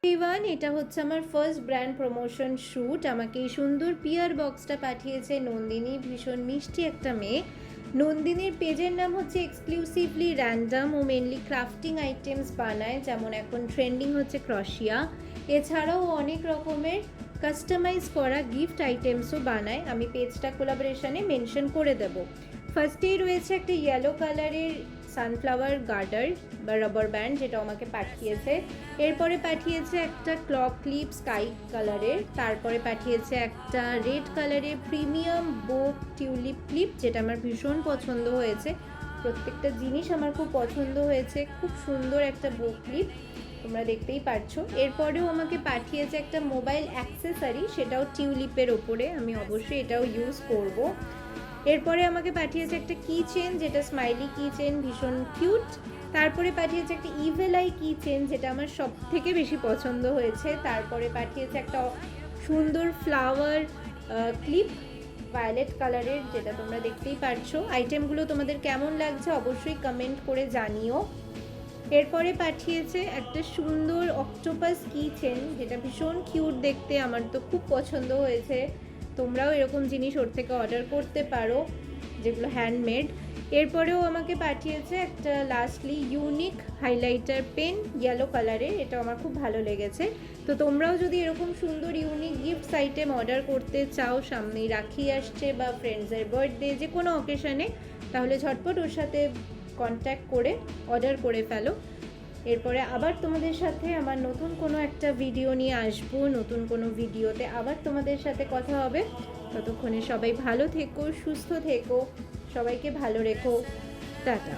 Everyone, এটা হচ্ছে আমার ফার্স্ট ব্র্যান্ড প্রমোশন শ্যুট। আমাকে এই সুন্দর পিয়ার বক্সটা পাঠিয়েছে নন্দিনী, ভীষণ মিষ্টি একটা মেয়ে। নন্দিনীর পেজের নাম হচ্ছে এক্সক্লুসিভলি র্যান্ডম। ও মেনলি ক্রাফটিং আইটেমস বানায়, যেমন এখন ট্রেন্ডিং হচ্ছে ক্রশিয়া। এছাড়াও অনেক রকমের কাস্টমাইজ করা গিফট আইটেমসও বানায়। আমি পেজটা কোলাবোরেশনে মেনশন করে দেবো। ফার্স্টেই রয়েছে একটা ইয়েলো কালারের সানফ্লাওয়ার গার্ডার বা রাবার ব্যান্ড, যেটা আমাকে পাঠিয়েছে। এরপরে পাঠিয়েছে একটা ক্লক ক্লিপ স্কাই কালারের। তারপরে পাঠিয়েছে একটা রেড কালারের প্রিমিয়াম বো টিউলিপ ক্লিপ, যেটা আমার ভীষণ পছন্দ হয়েছে। প্রত্যেকটা জিনিস আমার খুব পছন্দ হয়েছে। খুব সুন্দর একটা বো ক্লিপ, তোমরা দেখতেই পারছো। এরপরেও আমাকে পাঠিয়েছে একটা মোবাইল অ্যাক্সেসরি, সেটাও টিউলিপের ওপরে। আমি অবশ্যই এটাও ইউজ করব। এরপরে আমাকে পাঠিয়েছে একটা কি চেন, যেটা স্মাইলি কি চেন, ভীষণ কিউট। তারপরে পাঠিয়েছে একটা ইভেল আই কি চেন, যেটা আমার সব থেকে বেশি পছন্দ হয়েছে। তারপরে পাঠিয়েছে একটা সুন্দর ফ্লাওয়ার ক্লিপ ভায়োলেট কালারের, যেটা তোমরা দেখতেই পারছো। আইটেমগুলো তোমাদের কেমন লাগছে অবশ্যই কমেন্ট করে জানিও। এরপরে পাঠিয়েছে একটা সুন্দর অক্টোপাস কি চেন, যেটা ভীষণ কিউট দেখতে, আমার তো খুব পছন্দ হয়েছে। তোমরাও এরকম জিনিস ওর থেকে অর্ডার করতে পারো, যেগুলো হ্যান্ডমেড। এরপরেও আমাকে পাঠিয়েছে একটা lastly unique highlighter pen yellow কালারের, এটা আমার খুব ভালো লেগেছে। তো তোমরাও যদি এরকম সুন্দর ইউনিক গিফটস আইটেম অর্ডার করতে চাও, সামনেই রাখি আসছে বা ফ্রেন্ডসের বার্থডে, যে কোনো অকেশানে, তাহলে ঝটপট ওর সাথে কন্ট্যাক্ট করে অর্ডার করে ফেলো। এরপরে আবার তোমাদের সাথে আমার নতুন কোনো একটা ভিডিও নিয়ে আসবো। নতুন কোনো ভিডিওতে আবার তোমাদের সাথে কথা হবে। ততক্ষণে সবাই ভালো থেকো, সুস্থ থেকো, সবাইকে ভালো রেখো। টাটা।